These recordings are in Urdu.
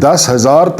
10,000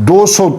200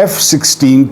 F-16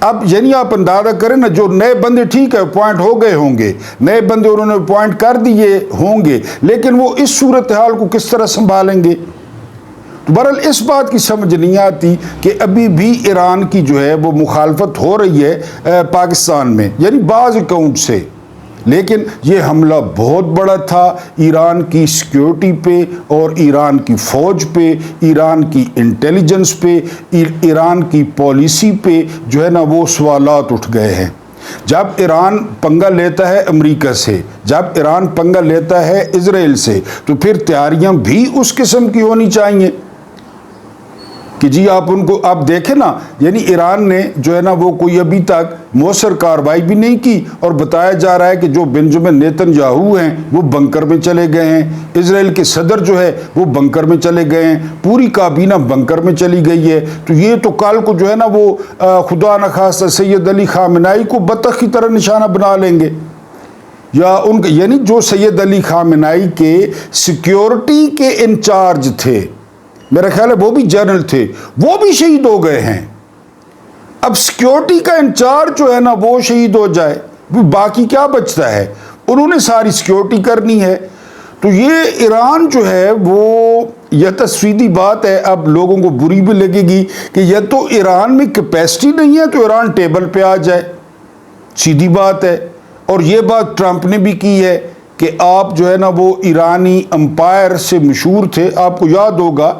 اب یعنی آپ اندازہ کریں نا، جو نئے بندے ٹھیک ہے اپوائنٹ ہو گئے ہوں گے، نئے بندے انہوں نے اپوائنٹ کر دیے ہوں گے، لیکن وہ اس صورتحال کو کس طرح سنبھالیں گے؟ تو بہرحال اس بات کی سمجھ نہیں آتی کہ ابھی بھی ایران کی جو ہے وہ مخالفت ہو رہی ہے پاکستان میں، یعنی بعض اکاؤنٹ سے، لیکن یہ حملہ بہت بڑا تھا ایران کی سیکیورٹی پہ اور ایران کی فوج پہ، ایران کی انٹیلیجنس پہ، ایران کی پالیسی پہ جو ہے نا وہ سوالات اٹھ گئے ہیں۔ جب ایران پنگا لیتا ہے امریکہ سے، جب ایران پنگا لیتا ہے اسرائیل سے، تو پھر تیاریاں بھی اس قسم کی ہونی چاہیے کہ جی آپ ان کو آپ دیکھیں نا، یعنی ایران نے جو ہے نا وہ کوئی ابھی تک مؤثر کارروائی بھی نہیں کی، اور بتایا جا رہا ہے کہ جو بنجمن نیتن یاہو ہیں وہ بنکر میں چلے گئے ہیں، اسرائیل کے صدر جو ہے وہ بنکر میں چلے گئے ہیں، پوری کابینہ بنکر میں چلی گئی ہے۔ تو یہ تو کل کو جو ہے نا وہ خدا نخواستہ سید علی خامنائی کو بطخ کی طرح نشانہ بنا لیں گے، یا ان کے یعنی جو سید علی خامنائی کے سیکیورٹی کے انچارج تھے، میرا خیال ہے وہ بھی جنرل تھے، وہ بھی شہید ہو گئے ہیں۔ اب سیکیورٹی کا انچارج جو ہے نا وہ شہید ہو جائے، باقی کیا بچتا ہے؟ انہوں نے ساری سیکیورٹی کرنی ہے۔ تو یہ ایران جو ہے وہ، یہ تصویری بات ہے، اب لوگوں کو بری بھی لگے گی کہ یا تو ایران میں کیپیسٹی نہیں ہے تو ایران ٹیبل پہ آ جائے، سیدھی بات ہے۔ اور یہ بات ٹرمپ نے بھی کی ہے کہ آپ جو ہے نا وہ ایرانی امپائر سے مشہور تھے، آپ کو یاد ہوگا،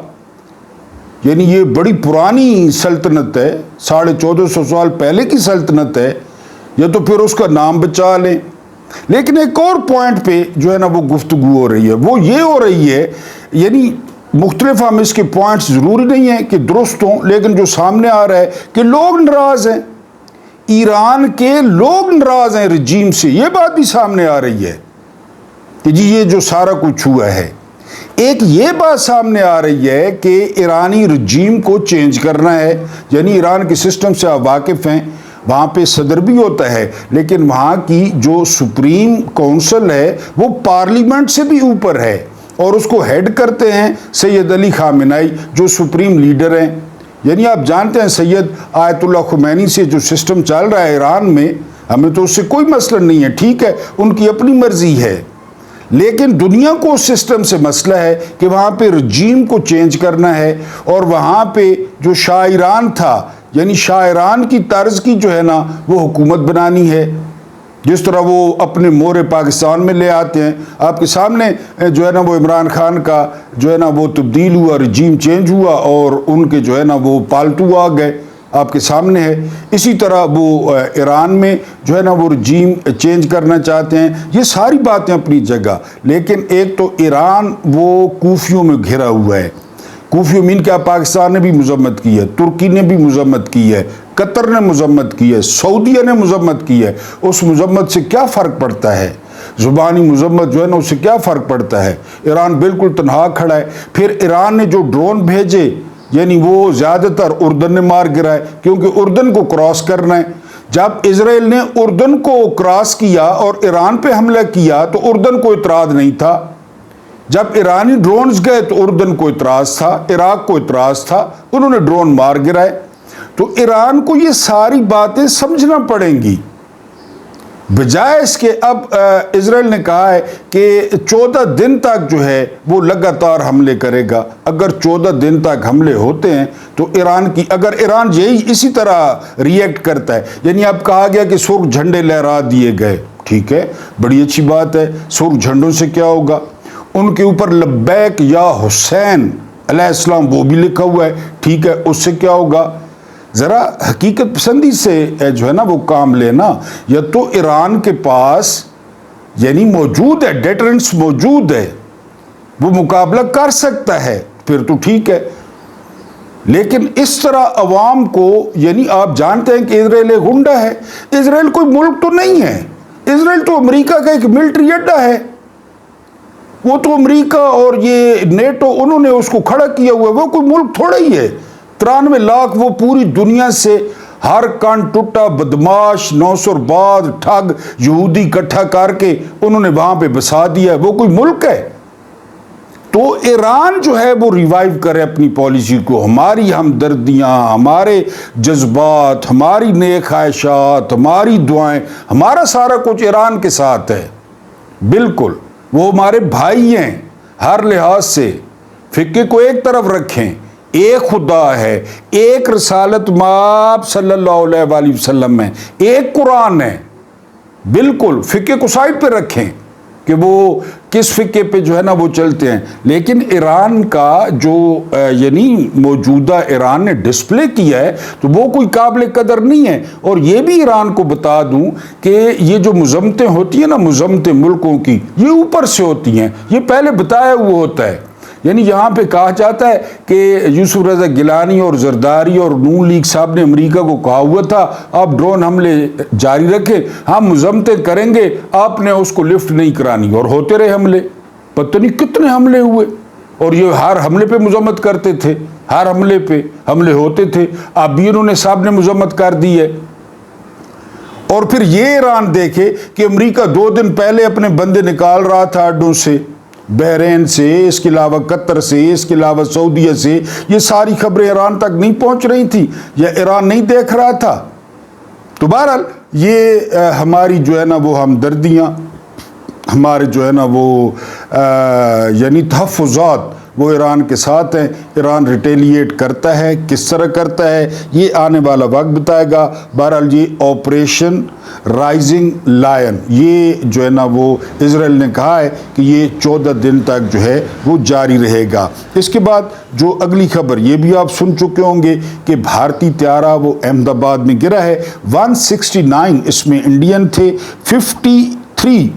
یعنی یہ بڑی پرانی سلطنت ہے، 1450 سال پہلے کی سلطنت ہے، یا تو پھر اس کا نام بچا لیں۔ لیکن ایک اور پوائنٹ پہ جو ہے نا وہ گفتگو ہو رہی ہے، وہ یہ ہو رہی ہے، یعنی مختلف ہم اس کے پوائنٹس ضروری نہیں ہیں کہ درست ہوں، لیکن جو سامنے آ رہا ہے کہ لوگ ناراض ہیں، ایران کے لوگ ناراض ہیں رجیم سے، یہ بات بھی سامنے آ رہی ہے کہ جی یہ جو سارا کچھ ہوا ہے۔ ایک یہ بات سامنے آ رہی ہے کہ ایرانی رجیم کو چینج کرنا ہے، یعنی ایران کے سسٹم سے آپ واقف ہیں، وہاں پہ صدر بھی ہوتا ہے، لیکن وہاں کی جو سپریم کونسل ہے وہ پارلیمنٹ سے بھی اوپر ہے، اور اس کو ہیڈ کرتے ہیں سید علی خامنائی جو سپریم لیڈر ہیں۔ یعنی آپ جانتے ہیں سید آیت اللہ خمینی سے جو سسٹم چل رہا ہے ایران میں، ہمیں تو اس سے کوئی مسئلہ نہیں ہے، ٹھیک ہے، ان کی اپنی مرضی ہے، لیکن دنیا کو اس سسٹم سے مسئلہ ہے کہ وہاں پہ رجیم کو چینج کرنا ہے، اور وہاں پہ جو شاہ ایران تھا، یعنی شاہ ایران کی طرز کی جو ہے نا وہ حکومت بنانی ہے، جس طرح وہ اپنے مورے پاکستان میں لے آتے ہیں۔ آپ کے سامنے جو ہے نا وہ عمران خان کا جو ہے نا وہ تبدیل ہوا، رجیم چینج ہوا، اور ان کے جو ہے نا وہ پالتو آ گئے، آپ کے سامنے ہے۔ اسی طرح وہ ایران میں جو ہے نا وہ رجیم چینج کرنا چاہتے ہیں۔ یہ ساری باتیں اپنی جگہ، لیکن ایک تو ایران وہ کوفیوں میں گھرا ہوا ہے، کوفی مین کیا پاکستان نے بھی مذمت کی ہے، ترکی نے بھی مذمت کی ہے، قطر نے مذمت کی ہے، سعودیہ نے مذمت کی ہے۔ اس مذمت سے کیا فرق پڑتا ہے؟ زبانی مذمت جو ہے نا اس سے کیا فرق پڑتا ہے؟ ایران بالکل تنہا کھڑا ہے۔ پھر ایران نے جو ڈرون بھیجے، یعنی وہ زیادہ تر اردن نے مار گرائے، کیونکہ اردن کو کراس کرنا ہے۔ جب اسرائیل نے اردن کو کراس کیا اور ایران پہ حملہ کیا تو اردن کو اعتراض نہیں تھا، جب ایرانی ڈرونز گئے تو اردن کو اعتراض تھا، عراق کو اعتراض تھا، انہوں نے ڈرون مار گرائے۔ تو ایران کو یہ ساری باتیں سمجھنا پڑیں گی، بجائے اس کے اب اسرائیل نے کہا ہے کہ 14 دن تک جو ہے وہ لگاتار حملے کرے گا۔ اگر 14 دن تک حملے ہوتے ہیں تو ایران کی، اگر ایران یہی اسی طرح ری ایکٹ کرتا ہے، یعنی اب کہا گیا کہ سرخ جھنڈے لہرا دیے گئے، ٹھیک ہے، بڑی اچھی بات ہے، سرخ جھنڈوں سے کیا ہوگا؟ ان کے اوپر لبیک یا حسین علیہ السلام وہ بھی لکھا ہوا ہے، ٹھیک ہے، اس سے کیا ہوگا؟ ذرا حقیقت پسندی سے جو ہے نا وہ کام لینا۔ یا تو ایران کے پاس یعنی موجود ہے، ڈیٹرنس موجود ہے، وہ مقابلہ کر سکتا ہے، پھر تو ٹھیک ہے، لیکن اس طرح عوام کو، یعنی آپ جانتے ہیں کہ اسرائیل ایک گنڈا ہے، اسرائیل کوئی ملک تو نہیں ہے، اسرائیل تو امریکہ کا ایک ملٹری اڈا ہے، وہ تو امریکہ اور یہ نیٹو انہوں نے اس کو کھڑا کیا ہوا ہے، وہ کوئی ملک تھوڑا ہی ہے۔ 93 لاکھ وہ پوری دنیا سے ہر کان ٹوٹا بدماش، نوسرباد، ٹھگ یہودی اکٹھا کر کے انہوں نے وہاں پہ بسا دیا ہے، وہ کوئی ملک ہے؟ تو ایران جو ہے وہ ریوائیو کرے اپنی پالیسی کو، ہماری ہمدردیاں، ہمارے جذبات، ہماری نیک خواہشات، ہماری دعائیں، ہمارا سارا کچھ ایران کے ساتھ ہے، بالکل وہ ہمارے بھائی ہیں ہر لحاظ سے۔ فقہ کو ایک طرف رکھیں، ایک خدا ہے، ایک رسالت مآب صلی اللہ علیہ وآلہ وسلم ہے، ایک قرآن ہے، بالکل فقہ کو سائڈ پہ رکھیں کہ وہ کس فقہ پہ جو ہے نا وہ چلتے ہیں۔ لیکن ایران کا جو یعنی موجودہ ایران نے ڈسپلے کیا ہے تو وہ کوئی قابل قدر نہیں ہے۔ اور یہ بھی ایران کو بتا دوں کہ یہ جو مذمتیں ہوتی ہیں نا مذمتیں ملکوں کی، یہ اوپر سے ہوتی ہیں، یہ پہلے بتایا ہوا ہوتا ہے۔ یعنی یہاں پہ کہا جاتا ہے کہ یوسف رضا گیلانی اور زرداری اور نون لیگ صاحب نے امریکہ کو کہا ہوا تھا آپ ڈرون حملے جاری رکھیں، ہم مذمتیں کریں گے، آپ نے اس کو لفٹ نہیں کرانی، اور ہوتے رہے حملے، پتہ نہیں کتنے حملے ہوئے، اور یہ ہر حملے پہ مذمت کرتے تھے، ہر حملے پہ حملے ہوتے تھے، اب بھی انہوں نے صاحب نے مذمت کر دی ہے۔ اور پھر یہ ایران دیکھے کہ امریکہ 2 دن پہلے اپنے بندے نکال رہا تھا اڈوں سے، بحرین سے، اس کے علاوہ قطر سے، اس کے علاوہ سعودیہ سے، یہ ساری خبریں ایران تک نہیں پہنچ رہی تھی یا ایران نہیں دیکھ رہا تھا۔ تو بہرحال یہ ہماری جو ہے نا وہ ہمدردیاں، ہمارے جو ہے نا وہ یعنی تحفظات وہ ایران کے ساتھ ہیں۔ ایران ریٹیلیٹ کرتا ہے، کس طرح کرتا ہے یہ آنے والا وقت بتائے گا۔ بہرحال یہ آپریشن رائزنگ لائن یہ جو ہے نا وہ اسرائیل نے کہا ہے کہ یہ 14 دن تک جو ہے وہ جاری رہے گا۔ اس کے بعد جو اگلی خبر یہ بھی آپ سن چکے ہوں گے کہ بھارتی طیارہ وہ احمد آباد میں گرا ہے، 169 اس میں انڈین تھے، 53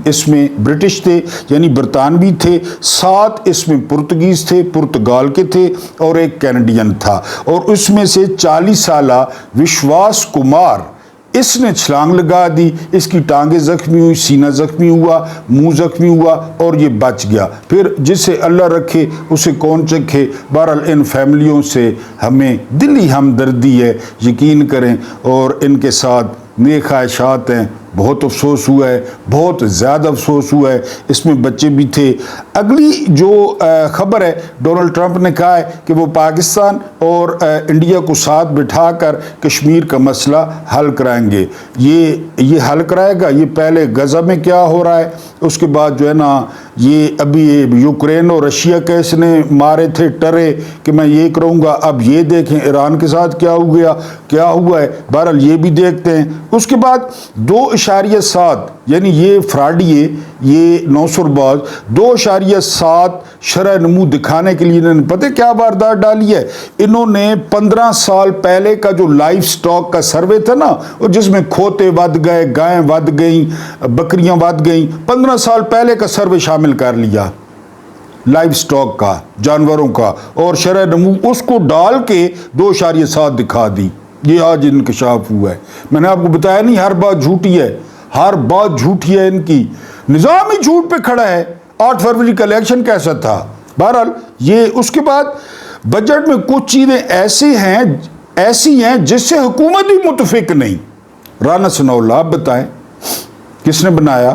اس میں برٹش تھے یعنی برطانوی تھے، 7 اس میں پرتگیز تھے، پرتگال کے تھے، اور ایک کینیڈین تھا، اور اس میں سے 40 سالہ وشواس کمار اس نے چھلانگ لگا دی، اس کی ٹانگیں زخمی ہوئی، سینہ زخمی ہوا، منہ زخمی ہوا، اور یہ بچ گیا۔ پھر جسے اللہ رکھے اسے کون چکھے۔ بہرحال ان فیملیوں سے ہمیں دلی ہمدردی ہے، یقین کریں، اور ان کے ساتھ نیک خواہشات ہیں۔ بہت افسوس ہوا ہے، بہت زیادہ افسوس ہوا ہے، اس میں بچے بھی تھے۔ اگلی جو خبر ہے، ڈونلڈ ٹرمپ نے کہا ہے کہ وہ پاکستان اور انڈیا کو ساتھ بٹھا کر کشمیر کا مسئلہ حل کرائیں گے۔ یہ حل کرائے گا، یہ پہلے غزہ میں کیا ہو رہا ہے، اس کے بعد جو ہے نا یہ ابھی یوکرین اور رشیا کے اس نے مارے تھے ٹرے کہ میں یہ کروں گا، اب یہ دیکھیں ایران کے ساتھ کیا ہوا ہے۔ بہرحال یہ بھی دیکھتے ہیں۔ اس کے بعد 2.7 یعنی یہ فراڈیے، یہ نوسر باز 2.7 شرح نمو دکھانے کے لیے انہوں نے پتہ کیا واردات ڈالی ہے۔ انہوں نے 15 سال پہلے کا جو لائف سٹاک کا سروے تھا نا، جس میں کھوتے ود گئے، گائیں ود گئیں، بکریاں ود گئیں، 15 سال پہلے کا سروے شامل کر لیا لائف سٹاک کا، جانوروں کا، اور شرح نمو اس کو ڈال کے 2.7 دکھا دی۔ یہ آج انکشاف ہوا ہے۔ میں نے آپ کو بتایا نہیں ہر بات جھوٹی ہے، ہر بات جھوٹی ہے، ان کی نظام ہی جھوٹ پہ کھڑا ہے۔ 8 فروری کا الیکشن کیسا تھا؟ بہرحال یہ اس کے بعد بجٹ میں کچھ چیزیں ایسی ہیں جس سے حکومت بھی متفق نہیں۔ رانا ثناء اللہ آپ بتائیں کس نے بنایا؟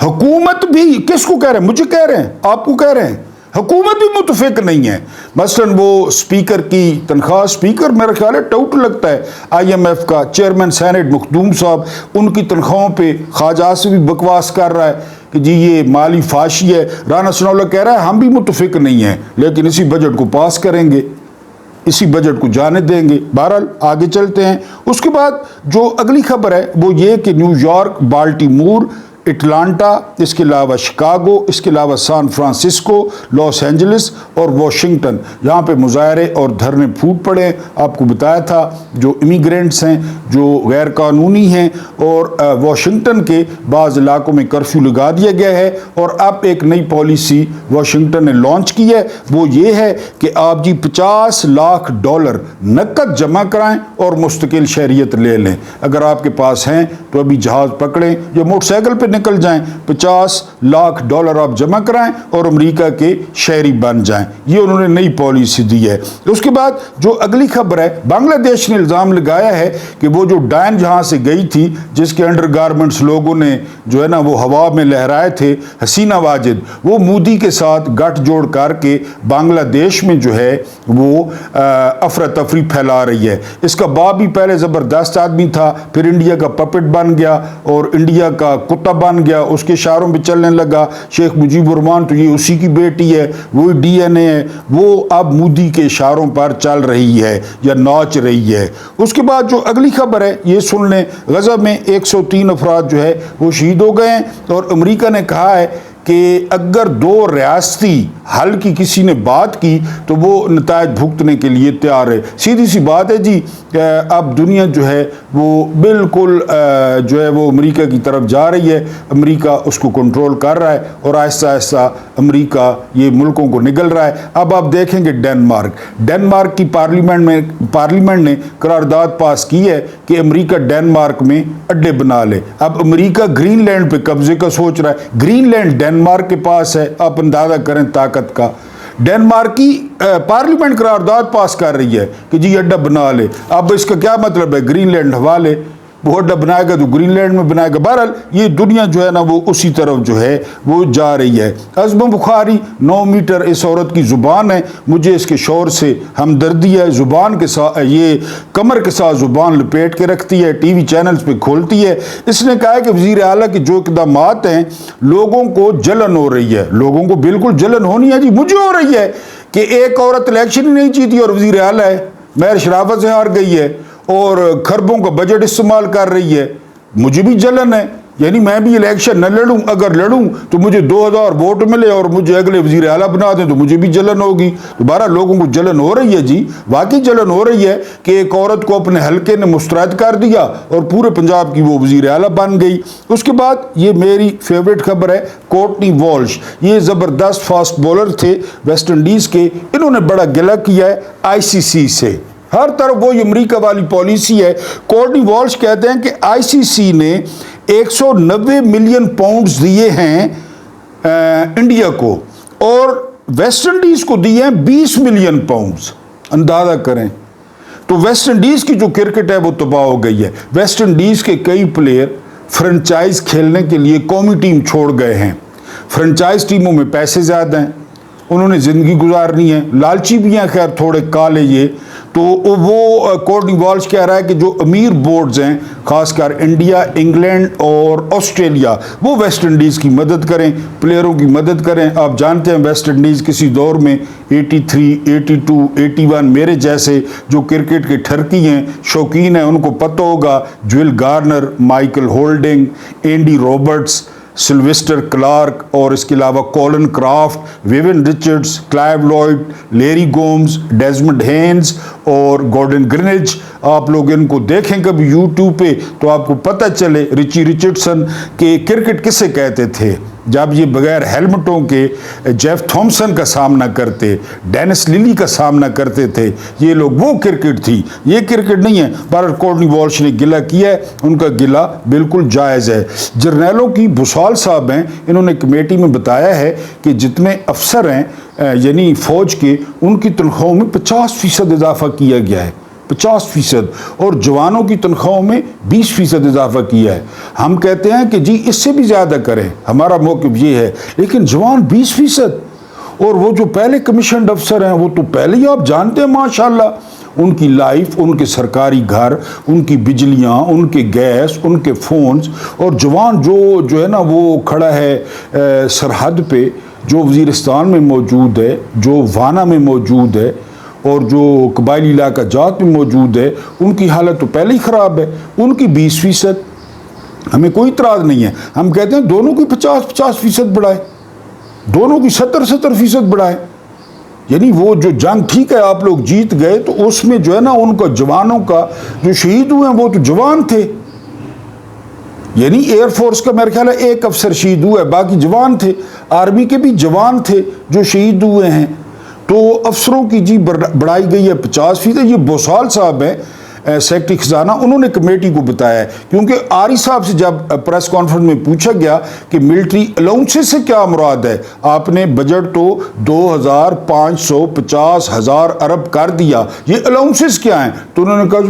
حکومت بھی کس کو کہہ رہے ہیں؟ مجھے کہہ رہے ہیں، آپ کو کہہ رہے ہیں، حکومت بھی متفق نہیں ہے۔ مثلا وہ اسپیکر کی تنخواہ، اسپیکر میرا خیال ہے ٹوٹ لگتا ہے IMF کا، چیئرمین سینٹ مخدوم صاحب، ان کی تنخواہوں پہ خواجہ آصف بھی بکواس کر رہا ہے کہ جی یہ مالی فاشی ہے۔ رانا ثناء اللہ کہہ رہا ہے ہم بھی متفق نہیں ہیں لیکن اسی بجٹ کو پاس کریں گے، اسی بجٹ کو جانے دیں گے۔ بہرحال آگے چلتے ہیں۔ اس کے بعد جو اگلی خبر ہے وہ یہ کہ نیو یارک، بالٹیمور، اٹلانٹا، اس کے علاوہ شکاگو، اس کے علاوہ سان فرانسسکو، لاس اینجلس اور واشنگٹن، یہاں پہ مظاہرے اور دھرنے پھوٹ پڑے ہیں۔ آپ کو بتایا تھا جو امیگرینٹس ہیں، جو غیر قانونی ہیں، اور واشنگٹن کے بعض علاقوں میں کرفیو لگا دیا گیا ہے، اور اب ایک نئی پالیسی واشنگٹن نے لانچ کی ہے، وہ یہ ہے کہ آپ جی $50 لاکھ نقد جمع کرائیں اور مستقل شہریت لے لیں۔ اگر آپ کے پاس ہیں تو ابھی جہاز پکڑیں یا موٹر سائیکل پہ نکل جائیں, $50 لاکھ آپ جمع کرائیں اور امریکہ کے شہری بن جائیں. یہ انہوں نے نئی پالیسی دی ہے. اس کے بعد جو اگلی خبر ہے, بنگلہ دیش نے الزام لگایا ہے کہ وہ جو ڈائن جہاں سے گئی تھی, جس کے انڈر گارمنٹس لوگوں نے جو ہے نا وہ ہوا میں لہرائے تھے, حسینہ واجد, وہ مودی کے ساتھ گٹھ جوڑ کر کے بنگلہ دیش میں جو ہے وہ افراتفری پھیلا رہی ہے. اس کا باپ بھی پہلے زبردست آدمی تھا, پھر انڈیا کا پپٹ بن گیا اور انڈیا کا کتا بن گیا, اس کے اشاروں پہ چلنے لگا. شیخ مجیب الرحمان تو یہ اسی کی بیٹی ہے, وہی ڈی این اے ہے, وہ اب مودی کے اشاروں پر چل رہی ہے یا ناچ رہی ہے. اس کے بعد جو اگلی خبر ہے یہ سن لیں, غزہ میں 103 افراد جو ہے وہ شہید ہو گئے ہیں اور امریکہ نے کہا ہے کہ اگر 2 ریاستی حل کی کسی نے بات کی تو وہ نتائج بھگتنے کے لیے تیار ہے. سیدھی سی بات ہے جی, اب دنیا جو ہے وہ بالکل جو ہے وہ امریکہ کی طرف جا رہی ہے. امریکہ اس کو کنٹرول کر رہا ہے اور آہستہ آہستہ امریکہ یہ ملکوں کو نگل رہا ہے. اب آپ دیکھیں گے ڈنمارک کی پارلیمنٹ نے قرارداد پاس کی ہے کہ امریکہ ڈنمارک میں اڈے بنا لے. اب امریکہ گرین لینڈ پہ قبضے کا سوچ رہا ہے. گرین لینڈ ڈنمارک کے پاس ہے, آپ اندازہ کریں طاقت کا. ڈنمارک کی پارلیمنٹ قرارداد پاس کر رہی ہے کہ جی اڈا بنا لے. اب اس کا کیا مطلب ہے, گرین لینڈ حوالے, وہ اڈا بنائے گا تو گرین لینڈ میں بنائے گا. بہرحال یہ دنیا جو ہے نا وہ اسی طرف جو ہے وہ جا رہی ہے. عظم بخاری 9 میٹر اس عورت کی زبان ہے, مجھے اس کے شور سے ہمدردی ہے. زبان کے ساتھ یہ کمر کے ساتھ زبان لپیٹ کے رکھتی ہے, ٹی وی چینلز پہ کھولتی ہے. اس نے کہا ہے کہ وزیر اعلیٰ کے جو اقدامات ہیں لوگوں کو جلن ہو رہی ہے. لوگوں کو بالکل جلن ہونی ہے جی, مجھے ہو رہی ہے کہ ایک عورت الیکشن ہی نہیں جیتی اور وزیر اعلیٰ ہے, مہر شرافت سے ہار گئی ہے اور خربوں کا بجٹ استعمال کر رہی ہے. مجھے بھی جلن ہے, یعنی میں بھی الیکشن نہ لڑوں, اگر لڑوں تو مجھے 2000 ووٹ ملے اور مجھے اگلے وزیر اعلیٰ بنا دیں تو مجھے بھی جلن ہوگی. دوبارہ لوگوں کو جلن ہو رہی ہے جی, واقعی جلن ہو رہی ہے کہ ایک عورت کو اپنے حلقے نے مسترد کر دیا اور پورے پنجاب کی وہ وزیر اعلیٰ بن گئی. اس کے بعد یہ میری فیوریٹ خبر ہے, کورٹنی والش, یہ زبردست فاسٹ بولر تھے ویسٹ انڈیز کے, انہوں نے بڑا گلہ کیا ہے آئی سی سی سے. ہر طرف وہ امریکہ والی پالیسی ہے. کورٹنی والش کہتے ہیں کہ آئی سی سی نے 190 ملین پاؤنڈز دیے ہیں انڈیا کو اور ویسٹ انڈیز کو دیے ہیں 20 ملین پاؤنڈز. اندازہ کریں تو ویسٹ انڈیز کی جو کرکٹ ہے وہ تباہ ہو گئی ہے. ویسٹ انڈیز کے کئی پلیئر فرنچائز کھیلنے کے لیے قومی ٹیم چھوڑ گئے ہیں. فرنچائز ٹیموں میں پیسے زیادہ ہیں, انہوں نے زندگی گزارنی ہے, لالچی بھی ہیں خیر تھوڑے کالے یہ. تو وہ کورٹنی والش کہہ رہا ہے کہ جو امیر بورڈز ہیں خاص کر انڈیا, انگلینڈ اور آسٹریلیا, وہ ویسٹ انڈیز کی مدد کریں, پلیئروں کی مدد کریں. آپ جانتے ہیں ویسٹ انڈیز کسی دور میں 83, 82, 81 میرے جیسے جو کرکٹ کے ٹھرکی ہیں, شوقین ہیں, ان کو پتہ ہوگا Joel Garner, Michael Holding, Andy Roberts, Sylvester Clarke اور اس کے علاوہ Colin Croft, Vivian Richards, Clive Lloyd, Larry Gomes, Desmond Haynes اور گارڈن گرینج. آپ لوگ ان کو دیکھیں کبھی یوٹیوب پہ تو آپ کو پتہ چلے رچی رچرڈسن کہ کرکٹ کسے کہتے تھے جب یہ بغیر ہیلمٹوں کے جیف تھامسن کا سامنا کرتے, ڈینس للی کا سامنا کرتے تھے. یہ لوگ وہ کرکٹ تھی, یہ کرکٹ نہیں ہے. بہرحال کورٹنی والش نے گلہ کیا ہے, ان کا گلہ بالکل جائز ہے. جرنیلوں کی بسال صاحب ہیں, انہوں نے کمیٹی میں بتایا ہے کہ جتنے افسر ہیں یعنی فوج کے, ان کی تنخواہوں میں 50% اضافہ کیا گیا ہے, 50%, اور جوانوں کی تنخواہوں میں 20% اضافہ کیا ہے. ہم کہتے ہیں کہ جی اس سے بھی زیادہ کریں, ہمارا موقف یہ ہے, لیکن جوان 20%, اور وہ جو پہلے کمیشنڈ افسر ہیں وہ تو پہلے ہی آپ جانتے ہیں ماشاءاللہ ان کی لائف, ان کے سرکاری گھر, ان کی بجلیاں, ان کے گیس, ان کے فونز. اور جوان جو ہے نا وہ کھڑا ہے سرحد پہ, جو وزیرستان میں موجود ہے, جو وانا میں موجود ہے اور جو قبائلی علاقہ جات میں موجود ہے, ان کی حالت تو پہلے ہی خراب ہے. ان کی 20%, ہمیں کوئی اعتراض نہیں ہے. ہم کہتے ہیں دونوں کی 50% بڑھائے, دونوں کی 70% بڑھائے. یعنی وہ جو جنگ ٹھیک ہے آپ لوگ جیت گئے, تو اس میں جو ہے نا ان کا جوانوں کا جو شہید ہوئے ہیں وہ تو جوان تھے. یعنی ایئر فورس کا میرا خیال ہے ایک افسر شہید ہوا ہے, باقی جوان تھے. آرمی کے بھی جوان تھے جو شہید ہوئے ہیں. تو افسروں کی جی بڑھائی گئی ہے 50%. یہ بوسال صاحب ہیں, سیکرٹری خزانہ انہوں نے کمیٹی کو بتایا ہے، کیونکہ آری صاحب سے جب پریس کانفرنس میں پوچھا گیا کہ ملٹری الاؤنسز سے کیا مراد ہے، آپ نے بجٹ تو 2550,000 ارب کر دیا، یہ الاؤنسز کیا ہیں؟ تو انہوں نے کہا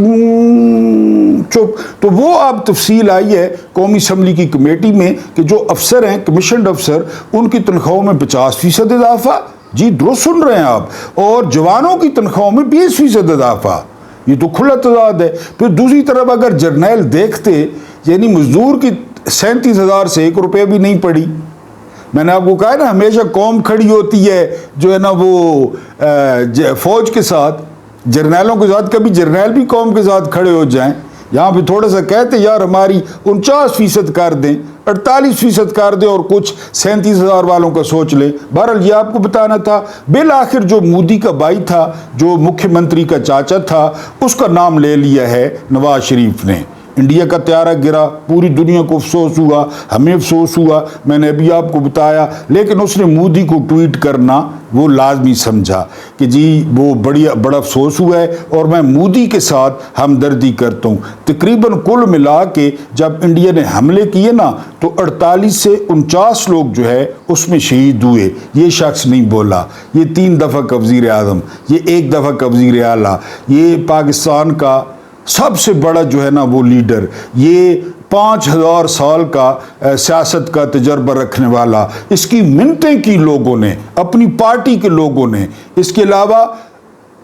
چپ۔ تو وہ اب تفصیل آئی ہے قومی اسمبلی کی کمیٹی میں کہ جو افسر ہیں کمیشنڈ افسر، ان کی تنخواہوں میں 50% اضافہ، جی درست سن رہے ہیں آپ، اور جوانوں کی تنخواہوں میں 20% اضافہ، یہ تو کھلا تضاد ہے۔ پھر دوسری طرف اگر جرنیل دیکھتے، یعنی مزدور کی 37,000 سے 1 روپے بھی نہیں پڑی۔ میں نے آپ کو کہا ہے نا، ہمیشہ قوم کھڑی ہوتی ہے جو ہے نا وہ فوج کے ساتھ، جرنیلوں کے ساتھ، کبھی جرنیل بھی قوم کے ساتھ کھڑے ہو جائیں۔ یہاں پہ تھوڑا سا کہتے یار ہماری 49% کر دیں، 48% کر دیں، اور کچھ 37,000 والوں کا سوچ لیں۔ بہرحال یہ آپ کو بتانا تھا۔ بالآخر جو مودی کا بھائی تھا، جو مکھیہ منتری کا چاچا تھا، اس کا نام لے لیا ہے نواز شریف نے۔ انڈیا کا طیارہ گرا، پوری دنیا کو افسوس ہوا، ہمیں افسوس ہوا، میں نے ابھی آپ کو بتایا، لیکن اس نے مودی کو ٹویٹ کرنا وہ لازمی سمجھا کہ جی وہ بڑا افسوس ہوا ہے اور میں مودی کے ساتھ ہمدردی کرتا ہوں۔ تقریباً کل ملا کے جب انڈیا نے حملے کیے نا تو 48 سے 49 لوگ جو ہے اس میں شہید ہوئے۔ یہ شخص نہیں بولا، یہ 3 دفعہ کا وزیر اعظم، یہ 1 دفعہ کا وزیر اعلیٰ، یہ پاکستان کا سب سے بڑا جو ہے نا وہ لیڈر، یہ 5000 سال کا سیاست کا تجربہ رکھنے والا، اس کی منتیں کی لوگوں نے، اپنی پارٹی کے لوگوں نے، اس کے علاوہ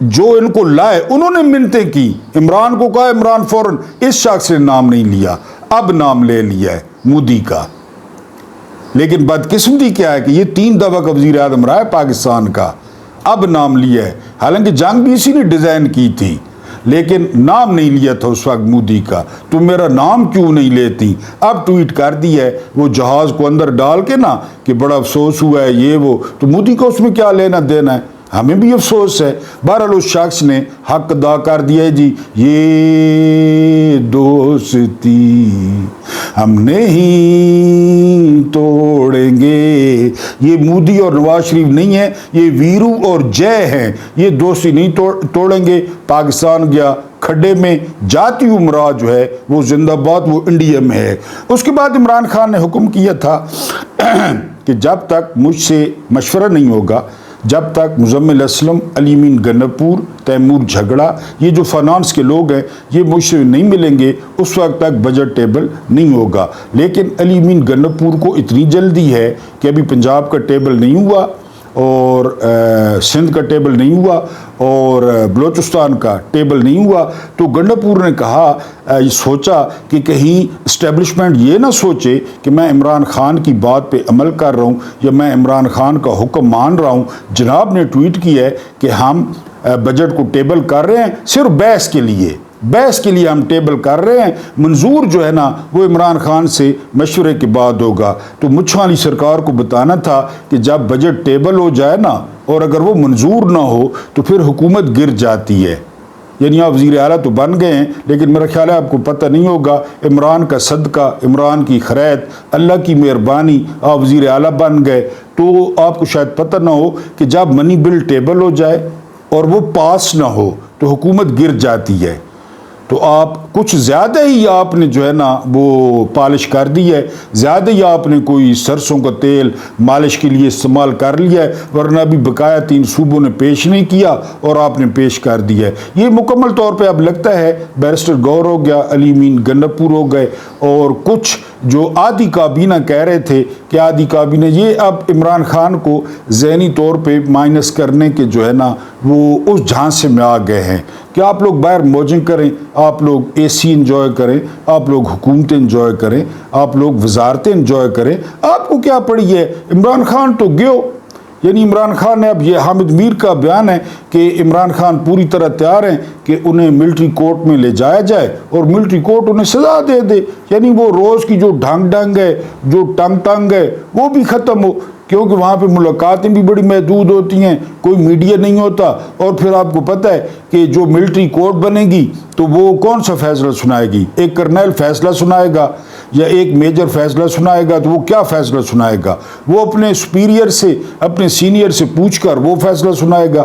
جو ان کو لائے انہوں نے منتیں کی۔ عمران کو کہا، عمران فوراً، اس شخص نے نام نہیں لیا، اب نام لے لیا ہے مودی کا۔ لیکن بدقسمتی کیا ہے کہ یہ 3 دفعہ کا وزیر اعظم رہا ہے پاکستان کا، اب نام لیا ہے، حالانکہ جنگ بھی اسی نے ڈیزائن کی تھی، لیکن نام نہیں لیا تھا اس وقت مودی کا۔ تم میرا نام کیوں نہیں لیتی؟ اب ٹویٹ کر دی ہے وہ جہاز کو اندر ڈال کے نا کہ بڑا افسوس ہوا ہے یہ وہ، تو مودی کو اس میں کیا لینا دینا ہے؟ ہمیں بھی افسوس ہے۔ بہرحال اس شخص نے حق ادا کر دیا ہے جی، یہ دوستی ہم نہیں توڑیں گے۔ یہ مودی اور نواز شریف نہیں ہے، یہ ویرو اور جے ہیں، یہ دوستی نہیں توڑیں گے۔ پاکستان گیا کھڈے میں، جاتی عمرہ جو ہے وہ زندہ باد، وہ انڈیا میں ہے۔ اس کے بعد عمران خان نے حکم کیا تھا کہ جب تک مجھ سے مشورہ نہیں ہوگا، جب تک مزمل اسلم، علی امین گنپور، تیمور جھگڑا، یہ جو فائنانس کے لوگ ہیں، یہ مجھ سے نہیں ملیں گے، اس وقت تک بجٹ ٹیبل نہیں ہوگا۔ لیکن علی امین گنپور کو اتنی جلدی ہے کہ ابھی پنجاب کا ٹیبل نہیں ہوا، اور سندھ کا ٹیبل نہیں ہوا، اور بلوچستان کا ٹیبل نہیں ہوا، تو گنڈپور نے کہا، سوچا کہ کہیں اسٹیبلشمنٹ یہ نہ سوچے کہ میں عمران خان کی بات پہ عمل کر رہا ہوں یا میں عمران خان کا حکم مان رہا ہوں۔ جناب نے ٹویٹ کیا ہے کہ ہم بجٹ کو ٹیبل کر رہے ہیں صرف بحث کے لیے ہم ٹیبل کر رہے ہیں، منظور جو ہے نا وہ عمران خان سے مشورے کے بعد ہوگا۔ تو مجھ والی سرکار کو بتانا تھا کہ جب بجٹ ٹیبل ہو جائے نا اور اگر وہ منظور نہ ہو تو پھر حکومت گر جاتی ہے۔ یعنی آپ وزیر اعلیٰ تو بن گئے ہیں، لیکن میرا خیال ہے آپ کو پتہ نہیں ہوگا، عمران کا صدقہ، عمران کی خیرات، اللہ کی مہربانی، آپ وزیر اعلیٰ بن گئے، تو آپ کو شاید پتہ نہ ہو کہ جب منی بل ٹیبل ہو جائے اور وہ پاس نہ ہو تو حکومت گر جاتی ہے۔ تو آپ کچھ زیادہ ہی آپ نے جو ہے نا وہ پالش کر دی ہے، زیادہ ہی آپ نے کوئی سرسوں کا تیل مالش کے لیے استعمال کر لیا ہے، ورنہ ابھی بقایا 3 صوبوں نے پیش نہیں کیا اور آپ نے پیش کر دیا ہے۔ یہ مکمل طور پہ اب لگتا ہے بیرسٹر گور ہو گیا، علی امین گنپور ہو گئے، اور کچھ جو آدھی کابینہ کہہ رہے تھے کہ آدھی کابینہ، یہ اب عمران خان کو ذہنی طور پہ مائنس کرنے کے جو ہے نا وہ اس جھانسے میں آ گئے ہیں کہ آپ لوگ باہر موجنگ کریں، آپ لوگ اے سی انجوائے کریں، آپ لوگ حکومتیں انجوائے کریں، آپ لوگ وزارتیں انجوائے کریں، آپ کو کیا پڑی ہے؟ عمران خان تو گیو۔ یعنی عمران خان نے اب یہ حامد میر کا بیان ہے کہ عمران خان پوری طرح تیار ہیں کہ انہیں ملٹری کورٹ میں لے جایا جائے اور ملٹری کورٹ انہیں سزا دے دے، یعنی وہ روز کی جو ڈھنگ ہے، جو ٹنگ ہے، وہ بھی ختم ہو، کیونکہ وہاں پہ ملاقاتیں بھی بڑی محدود ہوتی ہیں، کوئی میڈیا نہیں ہوتا، اور پھر آپ کو پتہ ہے کہ جو ملٹری کورٹ بنے گی تو وہ کون سا فیصلہ سنائے گی؟ ایک کرنیل فیصلہ سنائے گا یا ایک میجر فیصلہ سنائے گا، تو وہ کیا فیصلہ سنائے گا؟ وہ اپنے سپیریئر سے، اپنے سینئر سے پوچھ کر وہ فیصلہ سنائے گا۔